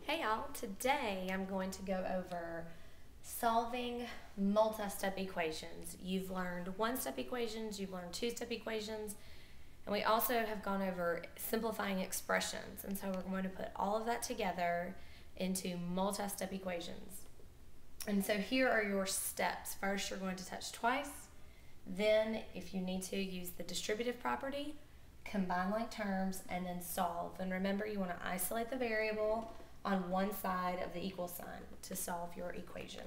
Hey y'all, today I'm going to go over solving multi-step equations. You've learned one-step equations, you've learned two-step equations, and we also have gone over simplifying expressions. And so we're going to put all of that together into multi-step equations. And so here are your steps. First, you're going to touch twice. Then, if you need to, use the distributive property, combine like terms, and then solve. And remember, you want to isolate the variable on one side of the equal sign to solve your equation.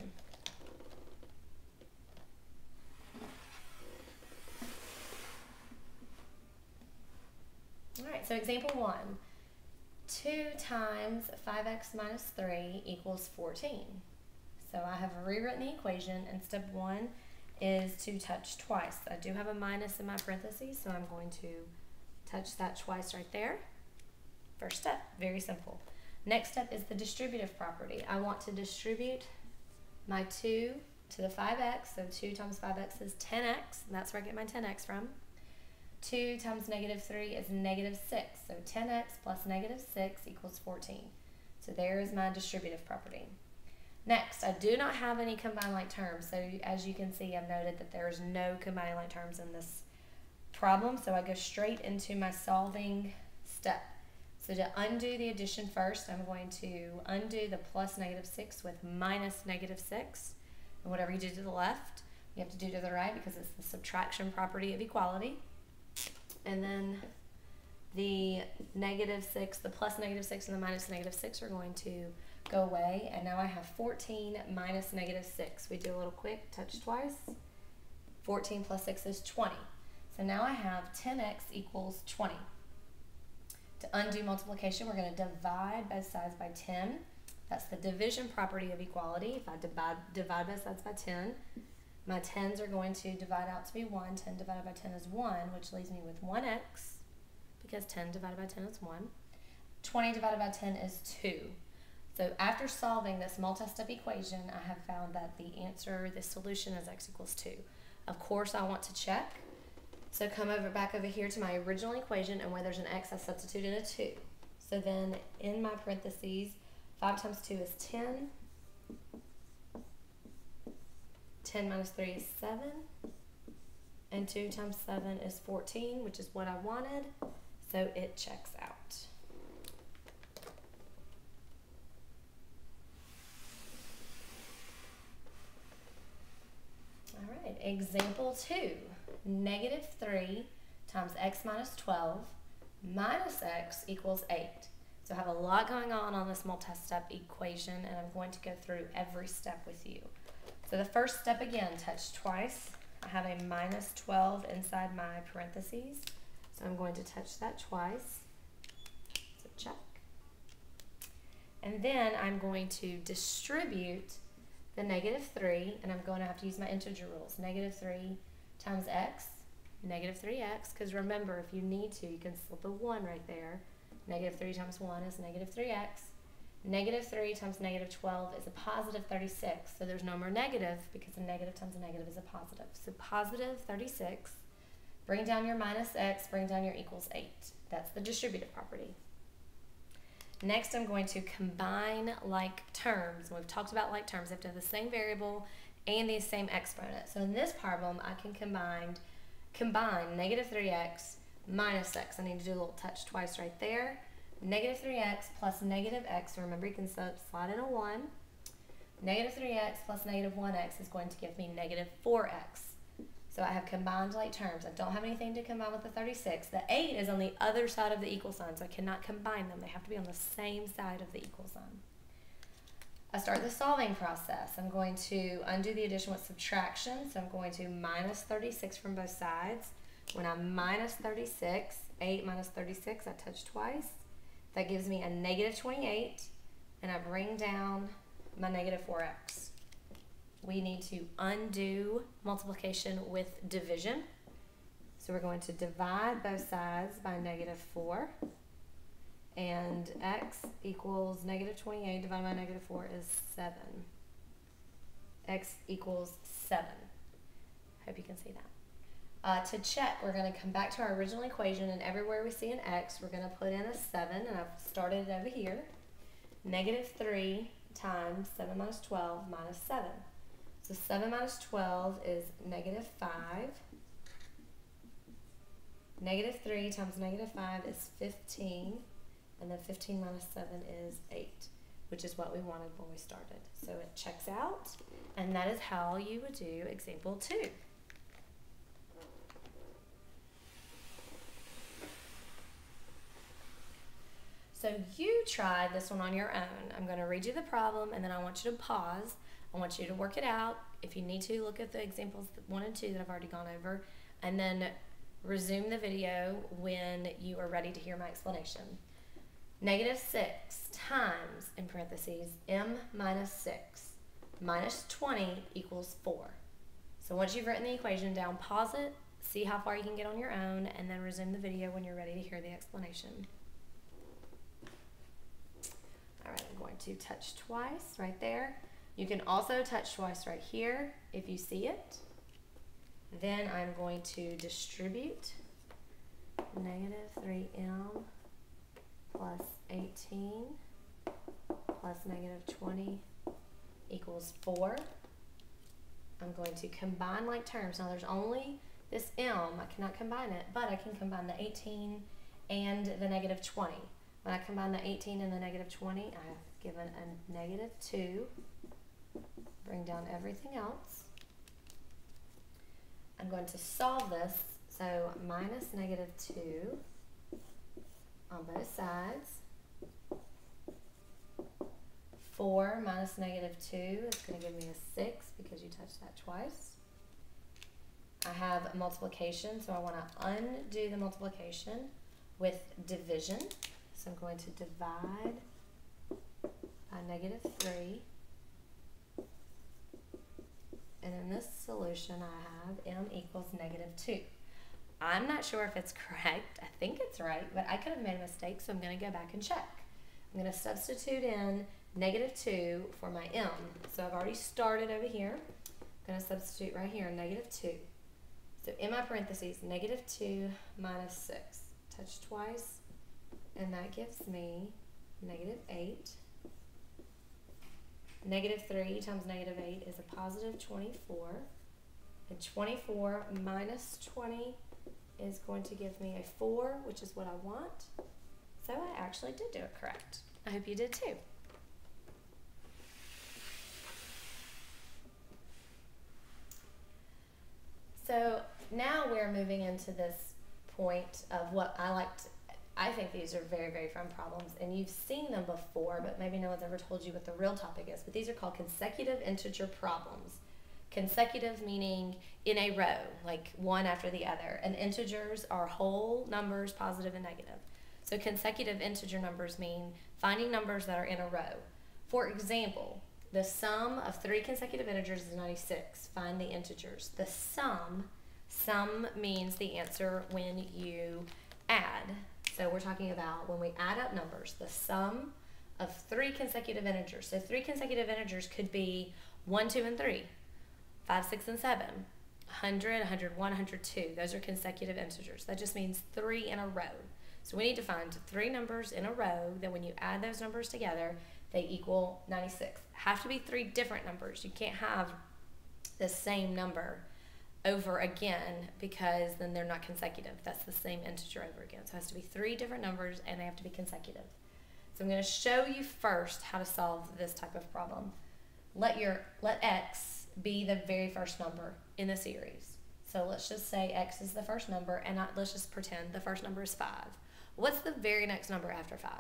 All right, so example 1. 2 times 5x minus 3 equals 14. So I have rewritten the equation, and step 1 is to touch twice. I do have a minus in my parentheses, so I'm going to touch that twice right there. First step, very simple. Next step is the distributive property. I want to distribute my 2 to the 5x, so 2 times 5x is 10x, and that's where I get my 10x from. 2 times negative 3 is negative 6, so 10x plus negative 6 equals 14. So there is my distributive property. Next, I do not have any combined like terms, so as you can see, I've noted that there is no combining like terms in this problem, so I go straight into my solving step. So to undo the addition first, I'm going to undo the plus negative 6 with minus negative 6. And whatever you do to the left, you have to do to the right because it's the subtraction property of equality. And then the negative 6, the plus negative 6 and the minus negative 6 are going to go away. And now I have 14 minus negative 6. We do a little quick, touch twice. 14 plus 6 is 20. So now I have 10x equals 20. To undo multiplication, we're going to divide both sides by 10. That's the division property of equality. If I divide both sides by 10, my 10s are going to divide out to be 1. 10 divided by 10 is 1, which leaves me with 1x, because 10 divided by 10 is 1. 20 divided by 10 is 2. So after solving this multi-step equation, I have found that the answer, the solution is x equals 2. Of course, I want to check. So come back over here to my original equation, and where there's an x, I substitute in a 2. So then in my parentheses, 5 times 2 is 10. 10 minus 3 is 7. And 2 times 7 is 14, which is what I wanted. So it checks out. All right, example 2. Negative 3 times x minus 12 minus x equals 8. So I have a lot going on this multi-step equation, and I'm going to go through every step with you. So the first step, again, touch twice. I have a minus 12 inside my parentheses, so I'm going to touch that twice. So check. And then I'm going to distribute the negative 3, and I'm going to have to use my integer rules. Negative 3 times x, negative 3x, because remember, if you need to, you can slip a 1 right there. Negative 3 times 1 is negative 3x. Negative 3 times negative 12 is a positive 36, so there's no more negative because a negative times a negative is a positive. So positive 36, bring down your minus x, bring down your equals 8. That's the distributive property. Next, I'm going to combine like terms. We've talked about like terms. They have to have the same variable and the same exponent. So in this problem, I can combine negative 3x minus x. I need to do a little touch twice right there. Negative 3x plus negative x. Remember, you can slide in a 1. Negative 3x plus negative 1x is going to give me negative 4x. So I have combined like terms. I don't have anything to combine with the 36. The 8 is on the other side of the equal sign, so I cannot combine them. They have to be on the same side of the equal sign. I start the solving process. I'm going to undo the addition with subtraction, so I'm going to minus 36 from both sides. When I'm minus 36, 8 minus 36, I touch twice. That gives me a negative 28, and I bring down my negative 4x. We need to undo multiplication with division. So we're going to divide both sides by negative 4. And x equals negative 28 divided by negative 4 is 7. X equals 7. Hope you can see that. To check, we're going to come back to our original equation, and everywhere we see an x, we're going to put in a 7, and I've started it over here. negative 3 times 7 minus 12 minus 7. So 7 minus 12 is negative 5. Negative 3 times negative 5 is 15. And then 15 minus 7 is 8, which is what we wanted when we started. So it checks out, and that is how you would do example 2. So you try this one on your own. I'm going to read you the problem, and then I want you to pause. I want you to work it out. If you need to, look at the examples 1 and 2 that I've already gone over, and then resume the video when you are ready to hear my explanation. Negative 6 times, in parentheses, m minus 6 minus 20 equals 4. So once you've written the equation down, pause it, see how far you can get on your own, and then resume the video when you're ready to hear the explanation. All right, I'm going to touch twice right there. You can also touch twice right here if you see it. Then I'm going to distribute negative 3m plus 18 plus negative 20 equals 4. I'm going to combine like terms. Now there's only this m, I cannot combine it, but I can combine the 18 and the negative 20. When I combine the 18 and the negative 20, I have given a negative 2. Bring down everything else. I'm going to solve this, so minus negative 2 on both sides. 4 minus negative 2 is going to give me a 6 because you touched that twice. I have multiplication, so I want to undo the multiplication with division. So I'm going to divide by negative 3. And in this solution I have m equals negative 2. I'm not sure if it's correct. I think it's right, but I could have made a mistake, so I'm going to go back and check. I'm going to substitute in negative 2 for my m. So I've already started over here. I'm going to substitute right here, negative 2. So in my parentheses, negative 2 minus 6. Touch twice, and that gives me negative 8. Negative 3 times negative 8 is a positive 24. And 24 minus 20 is going to give me a 4, which is what I want. So I actually did do it correct. I hope you did too. So now we're moving into this point of what I think these are very, very fun problems, and you've seen them before, but maybe no one's ever told you what the real topic is. But these are called consecutive integer problems. Consecutive meaning in a row, like one after the other. And integers are whole numbers, positive and negative. So consecutive integer numbers mean finding numbers that are in a row. For example, the sum of 3 consecutive integers is 96. Find the integers. The sum means the answer when you add. So we're talking about when we add up numbers, the sum of 3 consecutive integers. So 3 consecutive integers could be 1, 2, and 3, 5, 6, and 7, 100, 101, 102. Those are consecutive integers. That just means 3 in a row. So we need to find 3 numbers in a row that when you add those numbers together, they equal 96. Have to be 3 different numbers. You can't have the same number over again because then they're not consecutive. That's the same integer over again. So it has to be 3 different numbers and they have to be consecutive. So I'm going to show you first how to solve this type of problem. Let x be the very first number in the series. So let's just say x is the first number, and let's just pretend the first number is 5. What's the very next number after 5?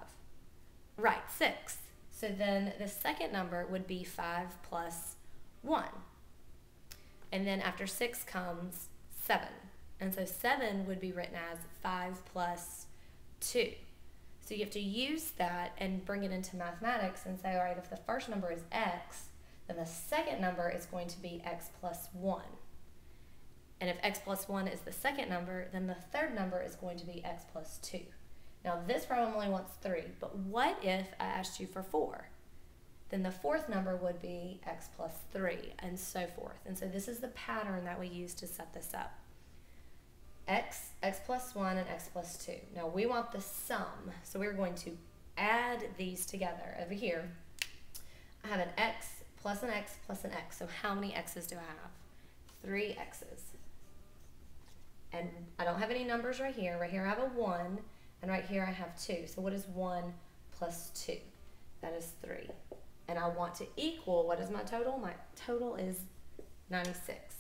Right, 6. So then the second number would be 5 plus 1. And then after 6 comes 7. And so 7 would be written as 5 plus 2. So you have to use that and bring it into mathematics and say, all right, if the first number is x, then the second number is going to be x plus 1. And if x plus 1 is the second number, then the third number is going to be x plus 2. Now this problem only wants 3, but what if I asked you for 4? Then the fourth number would be x plus 3, and so forth. And so this is the pattern that we use to set this up. X plus 1, and x plus 2. Now we want the sum, so we're going to add these together. Over here, I have an x plus an x plus an x. So how many x's do I have? 3 x's. And I don't have any numbers right here. Right here I have a 1, and right here I have 2. So what is 1 plus 2? That is 3. And I want to equal, what is my total? My total is 96.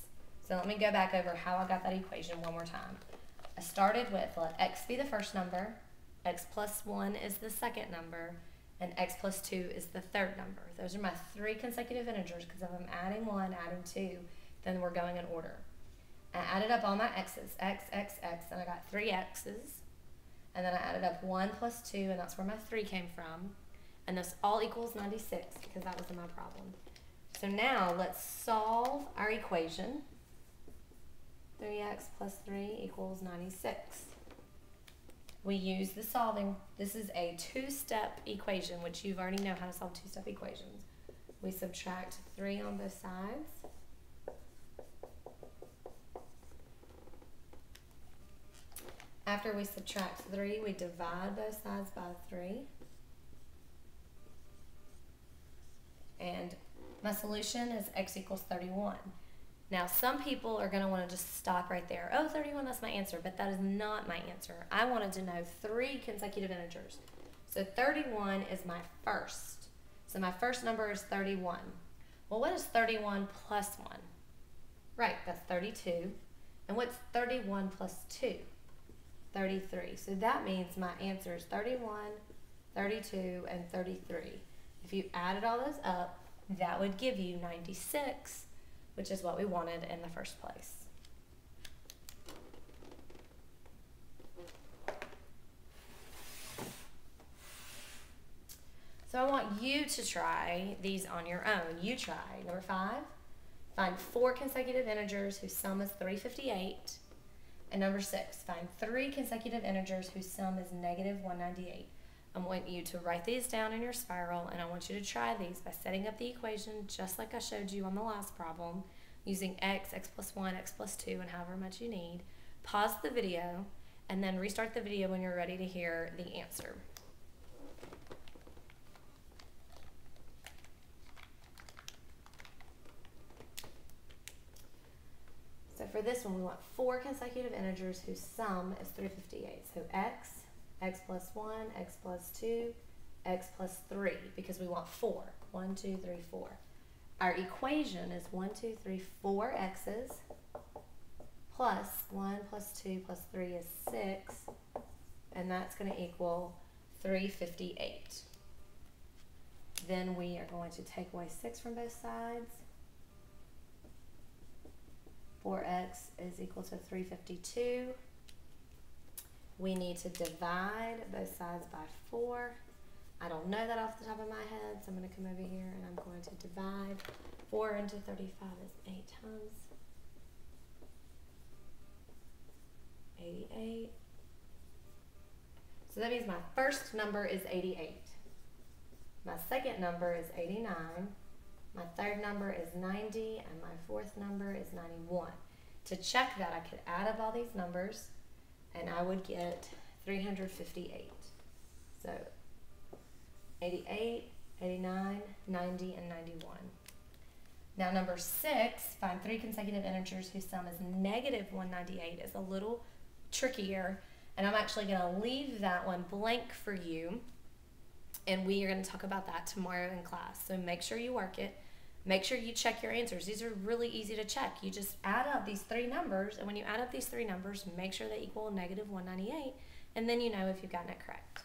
So let me go back over how I got that equation one more time. I started with, let x be the first number, x plus 1 is the second number, and x plus 2 is the third number. Those are my 3 consecutive integers, because if I'm adding 1, adding 2, then we're going in order. I added up all my x's, x, x, x, and I got 3 x's. And then I added up 1 plus 2, and that's where my 3 came from. And this all equals 96, because that was in my problem. So now let's solve our equation. 3x plus 3 equals 96. We use the solving. This is a 2-step equation, which you've already know how to solve 2-step equations. We subtract 3 on both sides. After we subtract 3, we divide both sides by 3. And my solution is x equals 31. Now, some people are going to want to just stop right there. Oh, 31, that's my answer, but that is not my answer. I wanted to know 3 consecutive integers. So 31 is my first. So my first number is 31. Well, what is 31 plus 1? Right, that's 32. And what's 31 plus 2? 33. So that means my answer is 31, 32, and 33. If you added all those up, that would give you 96, which is what we wanted in the first place. So I want you to try these on your own. You try. Number 5, find 4 consecutive integers whose sum is 358. And number 6, find 3 consecutive integers whose sum is negative 198. I want you to write these down in your spiral, and I want you to try these by setting up the equation just like I showed you on the last problem, using x, x plus 1, x plus 2, and however much you need. Pause the video, and then restart the video when you're ready to hear the answer. So for this one, we want 4 consecutive integers whose sum is 358. So x, x plus 1, x plus 2, x plus 3, because we want 4. 1, 2, 3, 4. Our equation is 1, 2, 3, 4 x's plus 1 plus 2 plus 3 is 6, and that's going to equal 358. Then we are going to take away 6 from both sides. 4x is equal to 352. We need to divide both sides by 4. I don't know that off the top of my head, so I'm going to come over here and I'm going to divide. 4 into 35 is 8 times 88. So that means my first number is 88. My second number is 89. My third number is 90, and my fourth number is 91. To check that, I could add up all these numbers, and I would get 358. So 88, 89, 90, and 91. Now number 6, find 3 consecutive integers whose sum is negative 198 is a little trickier, and I'm actually going to leave that one blank for you. And we are going to talk about that tomorrow in class. So make sure you work it. Make sure you check your answers. These are really easy to check. You just add up these 3 numbers, and when you add up these 3 numbers, make sure they equal negative 198, and then you know if you've gotten it correct.